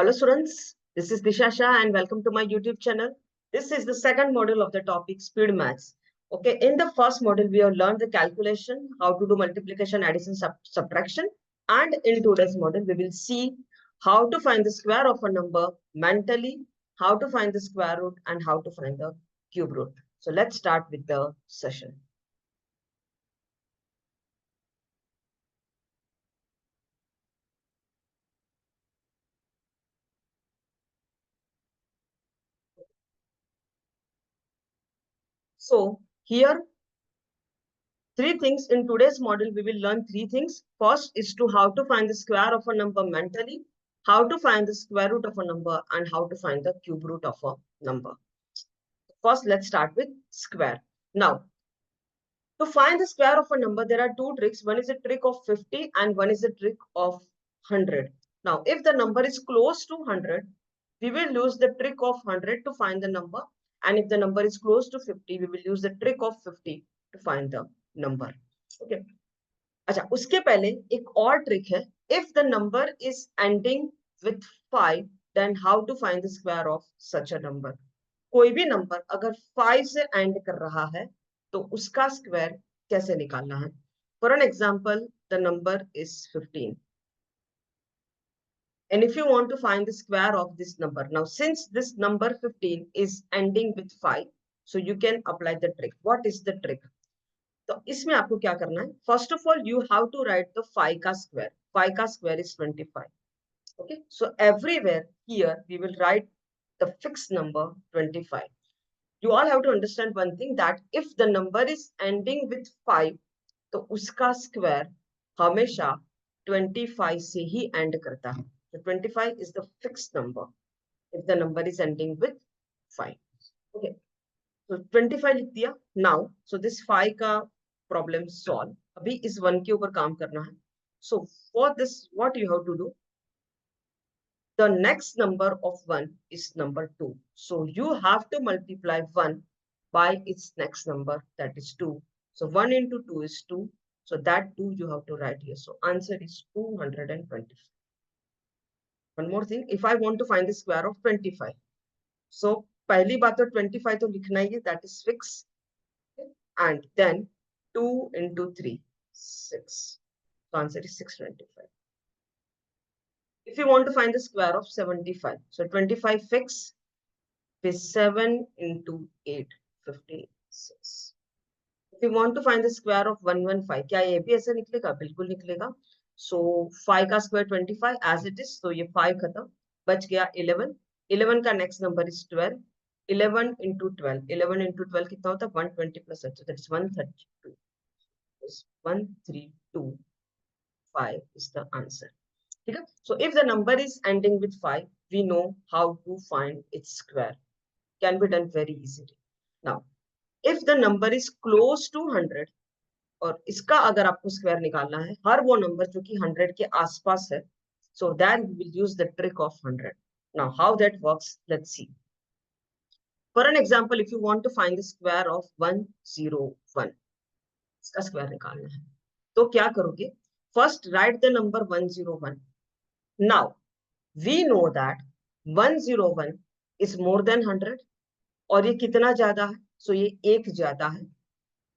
Hello students, this is Disha Shah and welcome to my YouTube channel. This is the second module of the topic speed maths. Okay, in the first module we have learned the calculation, how to do multiplication, addition, subtraction, and in today's module we will see how to find the square of a number mentally, how to find the square root, and how to find the cube root. So let's start with the session. So here three things in today's model, we will learn three things. First is to how to find the square of a number mentally, how to find the square root of a number, and how to find the cube root of a number. First, let's start with square. Now, to find the square of a number, there are two tricks. One is a trick of 50 and one is a trick of 100. Now, if the number is close to 100, we will use the trick of 100 to find the number. And if the number is close to 50, we will use the trick of 50 to find the number. Okay. अच्छा उसके पहले एक और trick है if the number is ending with 5 then how to find the square of such a number कोई भी number अगर 5 से एंड कर रहा है तो उसका स्क्वायर कैसे निकालना है for an example the number is 15 and if you want to find the square of this number now since this number 15 is ending with 5 so you can apply the trick what is the trick तो इसमें आपको क्या करना है first of all you have to write the 5 का square is 25 okay so everywhere here we will write the fixed number 25 you all have to understand one thing that if the number is ending with 5 तो उसका square हमेशा 25 से ही and करता है तो 25 is the fixed number if the number is ending with 5 okay तो 25 लिख दिया नाउ सो दिस 5 का प्रॉब्लम सॉल्व अभी इस 1 के ऊपर काम करना है so for this what you have to do the next number of 1 is number 2 so you have to multiply 1 by its next number that is 2 so 1 into 2 is 2 so that 2 you have to write here so answer is 225 one more thing if I want to find the square of 25 so पहली बात तो 25 तो लिखना ही है that is fix and then 2 into 3 6 so answer is 625 if you want to find the square of 75 so 25 fix is 7 into 8 56 if you want to find the square of 115 क्या ये भी ऐसे निकलेगा बिल्कुल निकलेगा so 5 का square 25 as it is so ये 5 खत्म बच गया 11 का नेक्स्ट नंबर इज 12 11 into 12 कितना होता है 120 plus so that is 132 1325 is the answer ठीक है so if the number is ending with 5 we know how to find its square can be done very easily now if the number is close to 100 और इसका अगर आपको square निकालना है हर वो number जो कि 100 के आसपास है so then we will use the trick of 100 now how that works let's see for an example if you want to find the square of 101 इसका स्क्वायर निकालना है तो क्या करोगे first write the number 101 now we know that 101 is more than 100 और ये कितना ज्यादा है सो ये एक ज्यादा है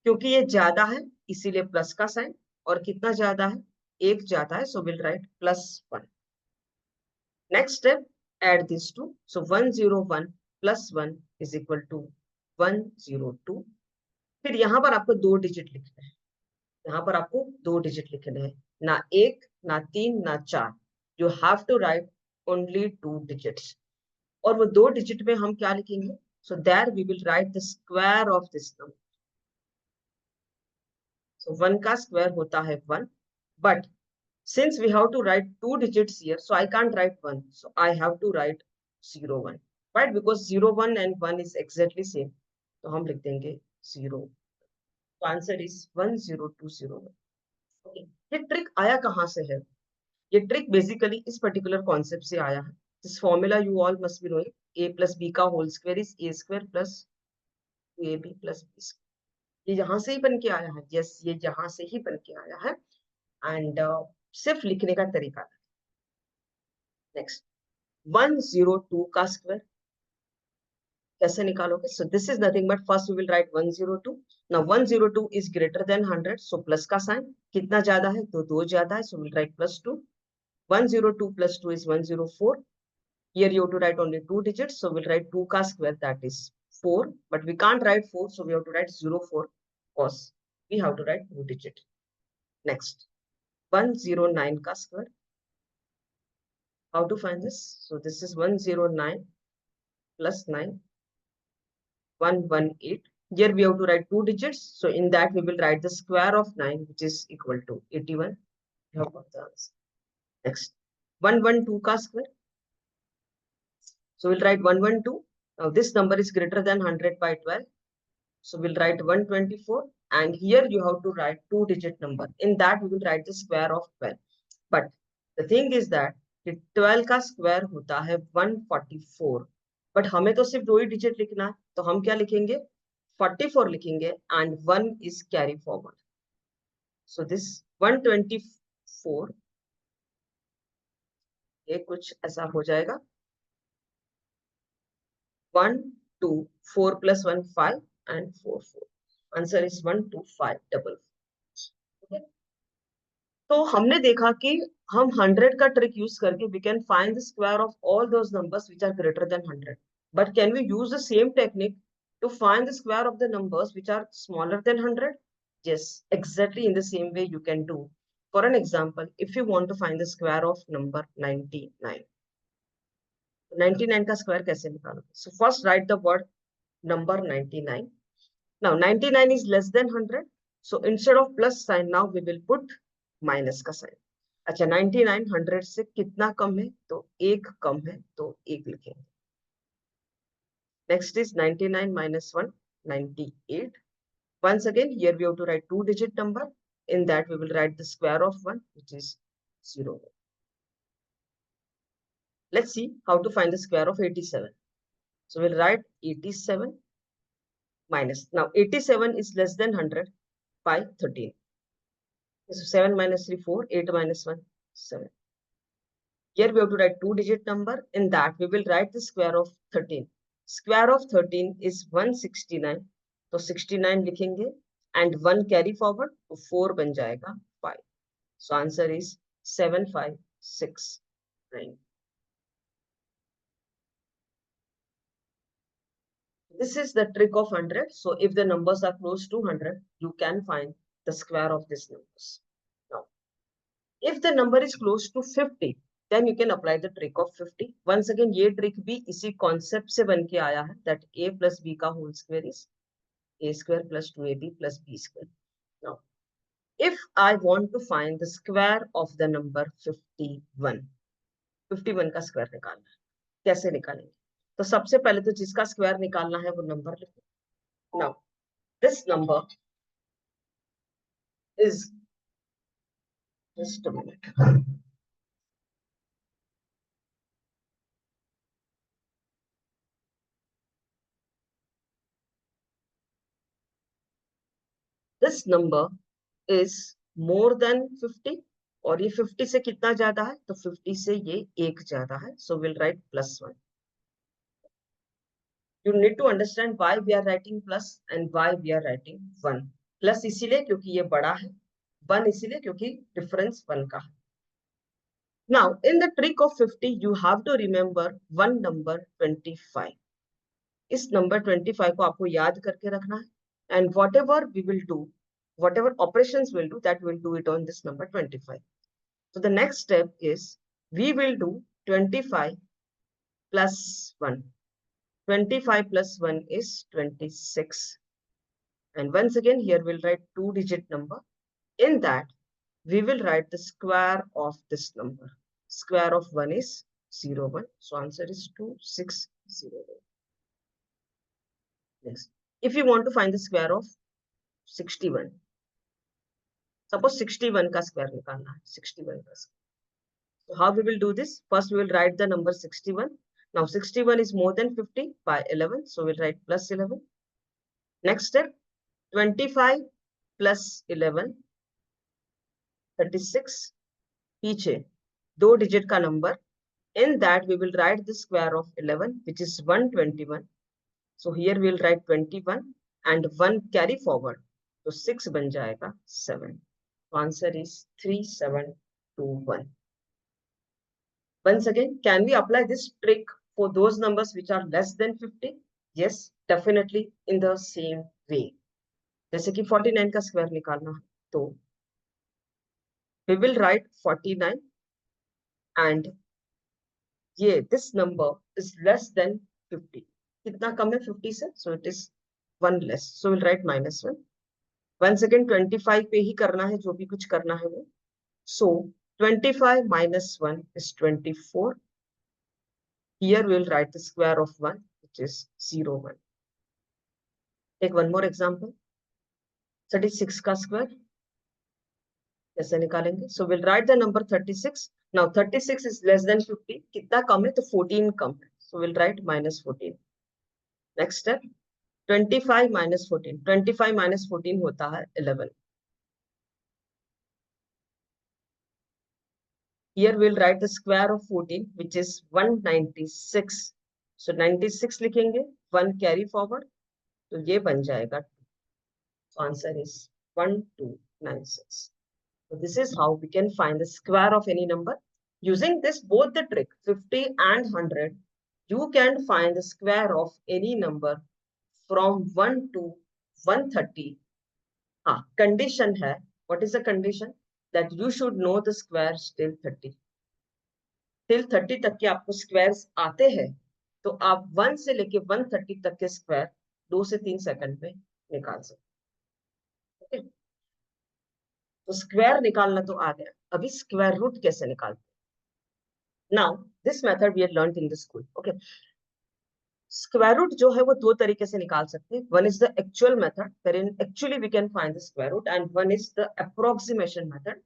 क्योंकि ये ज्यादा है इसीलिए प्लस का साइन और कितना ज्यादा है एक ज्यादा है so will write +1 next step add this to so 101 + 1 is equal to 102 फिर यहाँ पर आपको 2 डिजिट लिखना है यहाँ पर आपको 2 डिजिट लिखने हैं ना 1 ना 3 ना 4 you have to write only 2 digits और वो 2 डिजिट में हम क्या लिखेंगे so there we will write the square of this number so 1 का स्क्वायर होता है 1 but since we have to write 2 digits here so I can't write 1 so I have to write 01 right because 01 and 1 is exactly same तो हम लिख देंगे 0 तो answer is 10201 okay ये trick आया कहां से है ये ट्रिक बेसिकली इस पर्टिकुलर कॉन्सेप्ट से आया है this formula you all must be knowing a plus b का whole square is a square plus 2ab plus b ये यहां से ही बन के आया है यस ये यहां से ही बन के आया है एंड सिर्फ लिखने का तरीका नेक्स्ट 102 का स्क्वायर कैसे निकालोगे? So this is nothing but first we will write 102. Now 102 is greater than 100, so plus का साइन कितना ज्यादा है? तो 2 ज्यादा है, so we'll write +2. 102 plus 2 is 104. Here you have to write only 2 digits, so we'll write 2 ka square, that is 4. But we can't write 4, so we have to write 04 because we have to write 2 digit. Next, 109 ka square. How to find this? So this is 109 plus 9, 118. Here we have to write 2 digits, so in that we will write the square of 9, which is equal to 81. We have got the answer. Next, 112 ka square. So we'll write 112. Now this number is greater than 100 by 12. So we'll write 124, and here you have to write 2-digit number. In that we will write the square of 12. But the thing is that 12 का square होता है 144. But हमें तो सिर्फ 2 ही digit लिखना है, तो हम क्या लिखेंगे? 44 लिखेंगे, and 1 is carry forward. So this 124 ये कुछ ऐसा हो जाएगा 1 2 4 plus 1 5 and 4 4. Answer is 12544. Okay? तो हमने देखा कि हम 100 का ट्रिक यूज करके we can find the square of all those numbers which are greater than 100. But can we use the same technique to find the square of the numbers which are smaller than 100? Yes, exactly in the same way you can do. For an example, if you want to find the square of number 99. 99 का square कैसे निकालोगे? So first write the word number 99. Now 99 is less than 100. So instead of plus sign, now we will put minus का sign. अच्छा 99 100 से कितना कम है? तो 1 कम है, तो 1 लिखेंगे. Next is 99 minus 1, 98. Once again, here we have to write 2-digit number. In that we will write the square of 1, which is 0. Let's see how to find the square of 87. So we'll write 87 minus. Now 87 is less than 100 by 13. So 7 minus 3, 4, 8 minus 1, 7. Here we have to write 2-digit number. In that we will write the square of 13. Square of 13 is 169. तो 69 लिखेंगे and 1 carry forward तो 4 बन जाएगा 5. So answer is 7569. This is the trick of 100. So if the numbers are close to 100, you can find the square of these numbers. Now, if the number is close to 50, then you can apply the trick of 50. Once again, ये trick भी इसी concept से बन के आया है, that a plus b का whole square is a square plus 2ab plus b square. Now, if I want to find the square of the number 51, 51 का square निकालना है, कैसे निकालेंगे? तो सबसे पहले तो जिसका square निकालना है वो number लिखो. Now, this number is, just a minute. This number is more than 50 और ये 50 से कितना ज्यादा है? तो 50 से ये 1 ज्यादा है. So we'll write +1. You need to understand why we are writing plus and why we are writing 1. Plus इसीलिए क्योंकि ये बड़ा है, 1 इसीलिए क्योंकि difference 1 का है. Now in the trick of 50 you have to remember one number 25. इस number 25 को आपको याद करके रखना है. And whatever we will do, whatever operations we'll do, that we'll do it on this number 25. So the next step is we will do 25 plus 1. 25 plus 1 is 26. And once again, here we'll write 2-digit number. In that, we will write the square of this number. Square of 1 is 01. So answer is 2601. Next, if you want to find the square of 61, suppose 61 का square निकालना है, 61 का square. So how we will do this? First, we will write the number 61. Now 61 is more than 50 by 11. So we'll write plus 11. Next step, 25 plus 11, 36. पीछे 2 digit का number In that we will write the square of 11, which is 121. So here we will write 21 and 1 carry forward. So 6 बन जाएगा 7. So answer is 3721. Once again, can we apply this trick for those numbers which are less than 50? Yes, definitely in the same way. जैसे कि 49 का square निकालना है तो we will write 49 and ये this number is less than 50. कितना कम है 50 से? So it is 1 less. So we'll write -1. Once again 25 पे ही करना है जो भी कुछ करना है वो. So 25 minus 1 is 24. Here we'll write the square of 1, which is 0, 1. Take one more example. 36 का square. कैसे निकालेंगे? So we'll write the number 36. Now 36 is less than 50. कितना कम है? तो 14 कम है. So we'll write -14. Next step. 25 minus 14. 25 minus 14 होता है 11. Here we'll write the square of 14, which is 196. So 96 लिखेंगे, 1 carry forward. तो ये बन जाएगा. So answer is 1296. So this is how we can find the square of any number. Using this, both the trick 50 and 100, you can find the square of any number from 1 to 130. Condition है. What is the condition? That you should know the squares till 30. Till 30 तक के आपको squares आते हैं, तो आप 1 से लेके 130 तक के square 2 से 3 सेकंड में निकाल सकते. Okay? तो स्क्वायर निकालना तो आ गया. अभी स्क्वायर रूट कैसे निकालते? Now this method we had learned in the school. Okay. Square root जो है वो दो तरीके से निकाल सकते हैं. One is the actual method wherein actually we can find the square root, and one is the approximation method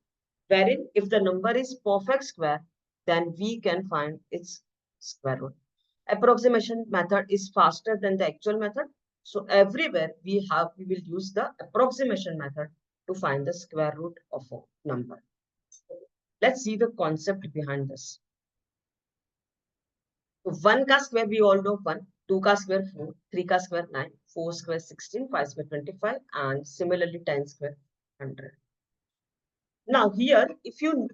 wherein if the number is perfect square then we can find its square root. Approximation method is faster than the actual method, so everywhere we will use the approximation method to find the square root of a number. Let's see the concept behind this. So 1 का square we all know 1, 2 का square 4, 3 का square 9, 4 square 16, 5 square 25, and similarly 10 square 100. Now here, if you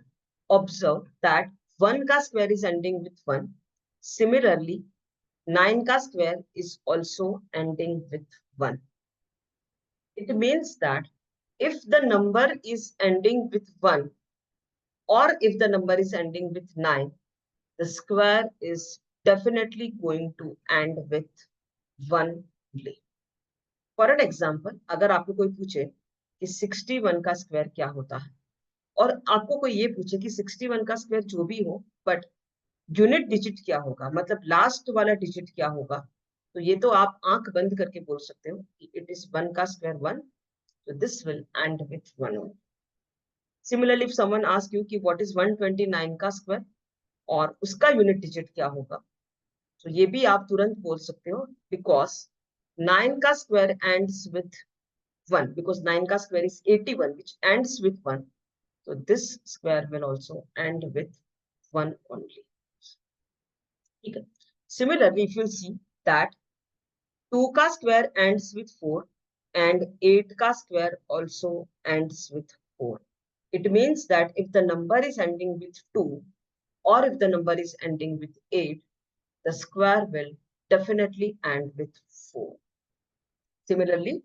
observe that 1 का square is ending with 1, similarly 9 का square is also ending with 1. It means that if the number is ending with 1 or if the number is ending with 9, the square is definitely going to end with 1 only. For an example, अगर आपको कोई पूछे कि 61 का square क्या होता है और आपको कोई ये पूछे कि 61 का स्क्वायर जो भी हो बट यूनिट डिजिट क्या होगा, मतलब लास्ट वाला डिजिट क्या होगा, तो ये तो आप आंख बंद करके बोल सकते हो कि इट इज 1 का square 1, so this will end with 1 only. Similarly, if someone asks you कि what is 129 का स्क्वायर और उसका यूनिट डिजिट क्या होगा, तो ये भी आप तुरंत बोल सकते हो because 9 का स्क्वायर ends with 1, because 9 का square is 81 which ends with 1, so this square will also end with 1 only. ठीक है. Similarly, if you see that 2 का square ends with 4 and 8 का square also ends with 4. It means that if the number is ending with 2 or if the number is ending with 8, the square will definitely end with 4. Similarly,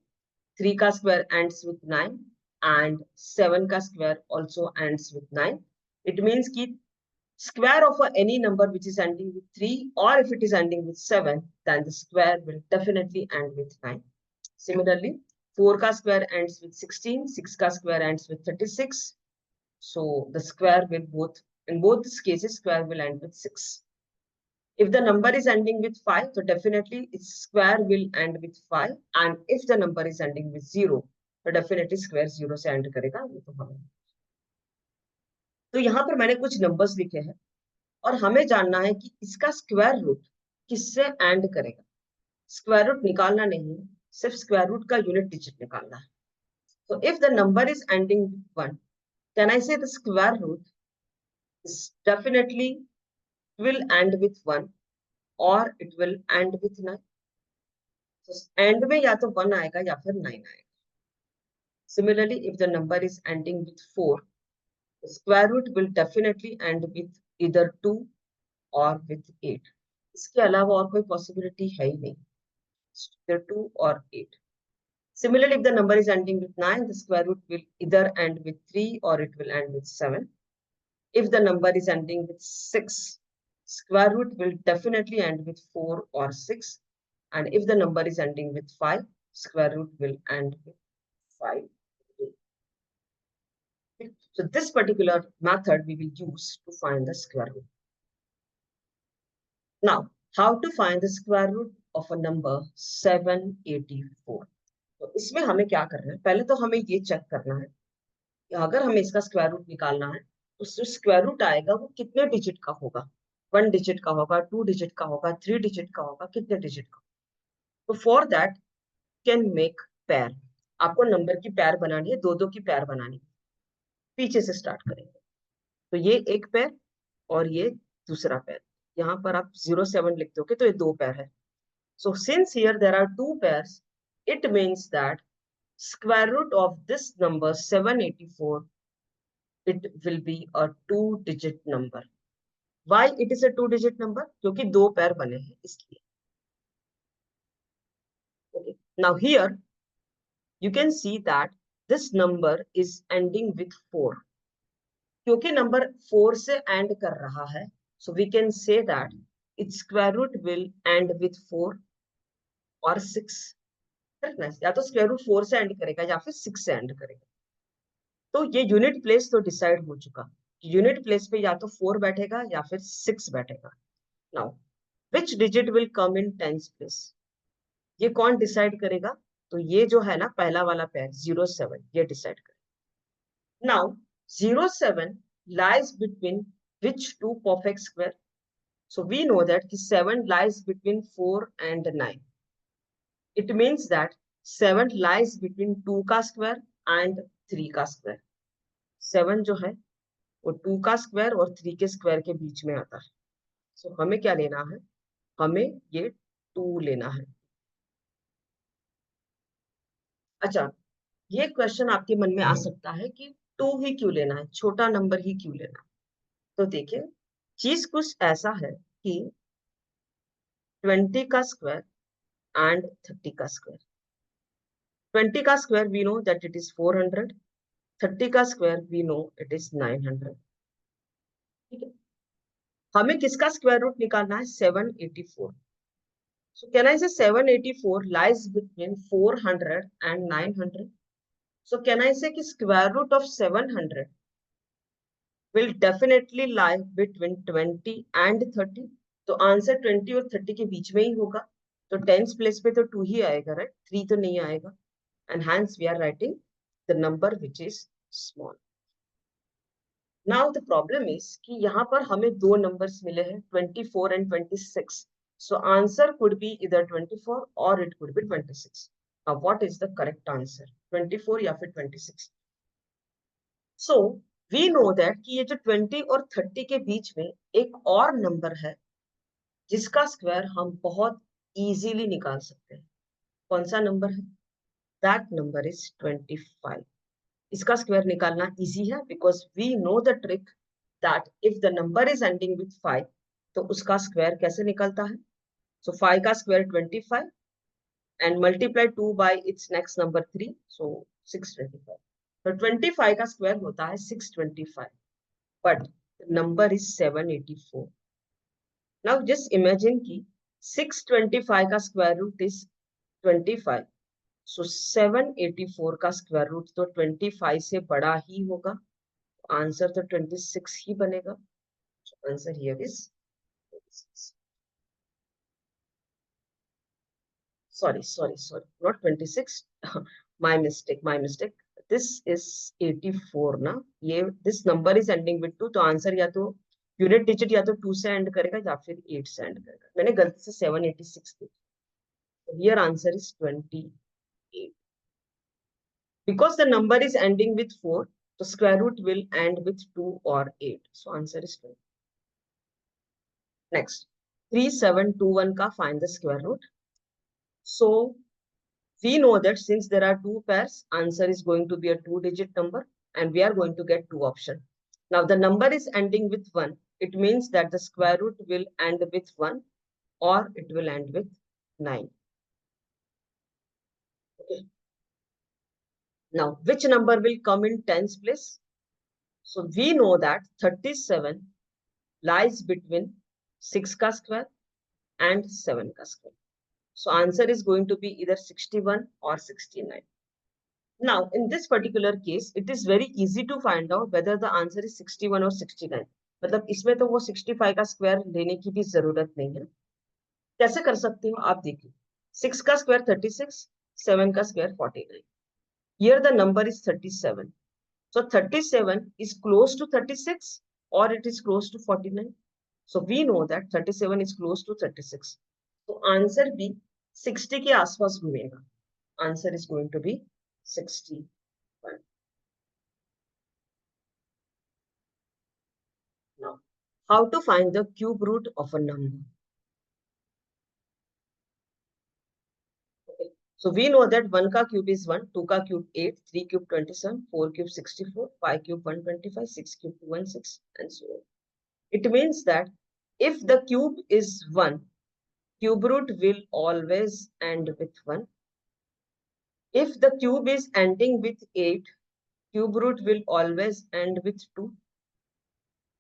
3 का square ends with 9 and 7 का square also ends with 9. It means कि square of any number which is ending with 3 or if it is ending with 7, then the square will definitely end with 9. Similarly, 4 का square ends with 16, 6 का square ends with 36. So the square will in both these cases, square will end with 6. If the number is ending with 5, so definitely its square will end with 5. And if the number is ending with 0, तो definitely square 0 से end करेगा. तो यहाँ पर मैंने कुछ numbers लिखे हैं और हमें जानना है कि इसका स्क्वायर रूट किससे एंड करेगा. स्क्वायर रूट निकालना नहीं, सिर्फ स्क्वायर रूट का यूनिट डिजिट निकालना है. तो if the number is ending with 1, can I say the square root is definitely will end with 1 or it will end with 9. So end में या तो 1 आएगा या फिर 9 आएगा. Similarly, if the number is ending with 4, the square root will definitely end with either 2 or with 8. इसके अलावा और कोई possibility है ही नहीं. Either 2 or 8. Similarly, if the number is ending with 9, the square root will either end with 3 or it will end with 7. If the number is ending with 6, square root will definitely end with 4 or 6. And if the number is ending with 5, square root will end with 5. So this particular method we will use to find the square root. Now, how to find the square root of a number 784? तो इसमें हमें क्या करना है? पहले तो हमें ये चेक करना है कि अगर हमें इसका स्क्वायर रूट निकालना है तो जो स्क्वायर रूट आएगा वो कितने डिजिट का होगा. 1 डिजिट का होगा, 2 डिजिट का होगा, 3 डिजिट का होगा, कितने डिजिट का. तो for that can make pair. आपको नंबर की पेयर बनानी है, दो दो की पेयर बनानी है. पीछे से स्टार्ट करेंगे. तो ये एक पेयर और ये दूसरा पेयर. यहाँ पर आप 07 लिखते हो तो ये दो पेयर है. So since here there are two pairs, it means that square root of this number 784, it will be a 2-digit number. Why it is a 2-digit number? क्योंकि दो पैर बने हैं इसलिए. Okay. Now here you can see that this number is ending with 4. क्योंकि number 4 से and कर रहा है, so we can say that its square root will end with 4 or 6. या तो स्क्वायर रूट 4 से एंड करेगा या फिर 6 से एंड करेगा. तो ये यूनिट प्लेस तो डिसाइड हो चुका. यूनिट प्लेस पे या तो 4 बैठेगा या फिर 6 बैठेगा. Now which digit will come in tens place, ये कौन डिसाइड करेगा? तो ये जो है ना पहला वाला पेयर 07, ये डिसाइड करेगा. Now 07 lies between which two perfect square? So we know that the 7 lies between 4 and 9. It means that 7 lies between 2 का स्क्वायर and 3 का स्क्वायर. 7 जो है वो 2 का स्क्वायर और 3 के स्क्वायर के बीच में आता है. सो हमें क्या लेना है? हमें ये 2 लेना है. अच्छा, ये क्वेश्चन आपके मन में आ सकता है कि 2 ही क्यों लेना है, छोटा नंबर ही क्यों लेना है? तो देखिए, चीज कुछ ऐसा है कि 20 का स्क्वायर एंड 30 का स्क्वायर. 20 का square we know that it is 400. 30 का square we know it is 900. ठीक है. हमें किसका स्क्वायर रूट निकालना है? 784. So can I say 784 lies between 400 and 900? So can I say कि square root of 700 will definitely lie between 20 and 30? तो answer 20 और 30 के बीच में ही होगा. तो टेंस प्लेस पे तो 2 ही आएगा, राइट? 3 तो नहीं आएगा. And hence we are writing the number which is small. Now the problem is कि यहाँ पर हमें दो नंबर्स मिले हैं 24 and 26. So answer could be either 24 or it could be 26. Now what is the correct answer? 24 या फिर 26? So we know that कि ये जो 20 और 30 के बीच में एक और नंबर है जिसका स्क्वायर हम बहुत इजीली निकाल सकते हैं. कौन सा नंबर है? That number is 25. इसका स्क्वायर निकालना इजी है because we know the trick that if the number is ending with 5 तो उसका स्क्वायर कैसे निकलता है? सो 5 का square 25 and multiply 2 bye its next number 3, सो 625. तो 25 का स्क्वायर होता है 625, but number is 784. Now just imagine कि 625 का स्क्वायर रूट इज 25. सो 784 का स्क्वायर रूट तो 25 से बड़ा ही होगा. आंसर तो 26 ही बनेगा. Answer here is 26. sorry not 26. my mistake. This is 84 ना. ये this number is ending with 2 तो आंसर या तो यूनिट डिजिट या तो 2 से एंड करेगा या फिर 8 से एंड करेगा. मैंने गलती से 786 दी. Here answer is 28. Because the number is ending with 4, the square root will end with 2 or 8. So answer is 20. Next, 3721 का find the square root. So we know that since there are two pairs, answer is going to be a two-digit number, and we are going to get two options. Now the number is ending with 1. It means that the square root will end with 1 or it will end with 9. Okay. Now, which number will come in tens place? So we know that 37 lies between 6 ka square and 7 ka square. So answer is going to be either 61 or 69. Now, in this particular case, it is very easy to find out whether the answer is 61 or 69. मतलब इसमें तो वो 65 का square लेने की भी जरूरत नहीं है. कैसे कर सकते हो आप देखिए. 6 का स्क्वायर 36, 7 का square 49. Here the number is 37. So 37 is close to 36 or it is close to 49. So we know that 37 is close to 36. So answer B 60 के आसपास घूमेगा. Answer is going to be 61. Now, how to find the cube root of a number? Okay. So we know that 1 ka cube is 1, 2 ka cube 8, 3 cube 27, 4 cube 64, 5 cube 125, 6 cube 216, and so on. It means that if the cube is 1, cube root will always end with 1. If the cube is ending with 8, cube root will always end with 2.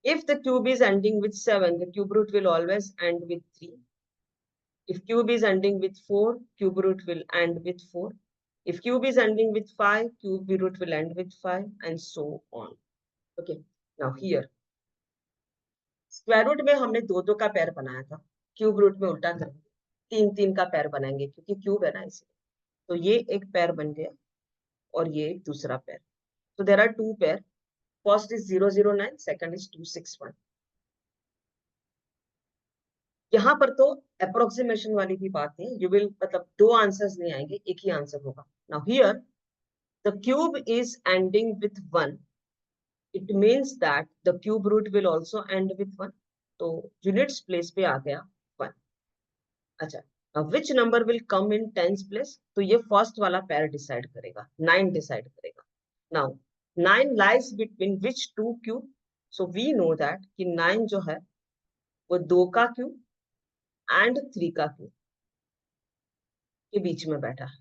If the cube is ending with 7, the cube root will always end with 3. If cube is ending with 4, cube root will end with 4. If cube is ending with 5, cube root will end with 5, and so on. Okay. Now here, square root में हमने दो दो का पैर बनाया था. Cube root में उल्टा करेंगे, तीन तीन का पैर बनाएंगे क्योंकि क्यूब है ना इसलिए. तो ये एक पैर बन गया और ये एक दूसरा पैर. So there are two pair. First is 009, second is 261. यहाँ पर तो अप्रोक्सीमेशन वाली भी बात है. यू विल मतलब दो आंसर्स नहीं आएंगे, एक ही आंसर होगा. Now here the cube is ending with 1. It means that the cube root will also end with 1. तो यूनिट्स प्लेस पे आ गया 1. अच्छा, अब which number will come in tens place? तो ये फर्स्ट वाला पैर डिसाइड करेगा, 9 डिसाइड करेगा. Now 9 lies between which two cube? So we know that कि 9 जो है वो 2 का क्यूब एंड 3 का क्यूब के बीच में बैठा है.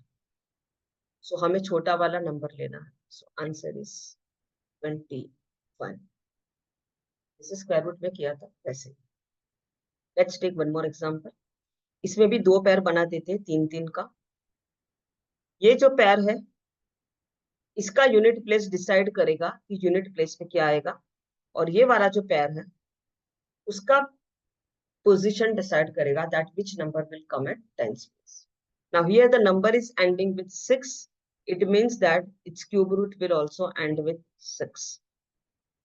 सो हमें छोटा वाला नंबर लेना है. So answer is 21. इसे स्क्वायर रूट में किया था वैसे. Let's take one more example. इसमें भी दो पैर बना देते हैं, तीन तीन का. ये जो पैर है इसका यूनिट प्लेस डिसाइड करेगा कि यूनिट प्लेस में क्या आएगा, और ये वाला जो पैर है उसका position decide करेगा that which number will come at tens place. Now here the number is ending with 6. It means that its cube root will also end with 6.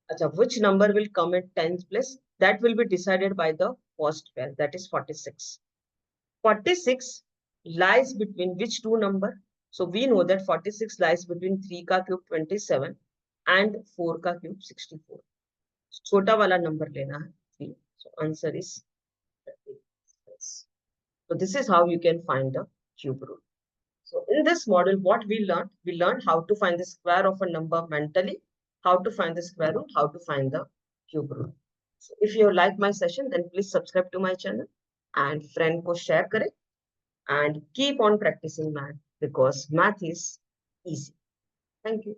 अच्छा, which number will come at tens place? That will be decided by the first pair, that is 46. 46 lies between which two number? So we know that 46 lies between 3 का cube 27 and 4 का cube 64. छोटा वाला number लेना है 3. So answer is 36. So this is how you can find the cube root. So in this model, what we learned how to find the square of a number mentally, how to find the square root, how to find the cube root. So if you like my session, then please subscribe to my channel and friend ko share kare, and keep on practicing math because math is easy. Thank you.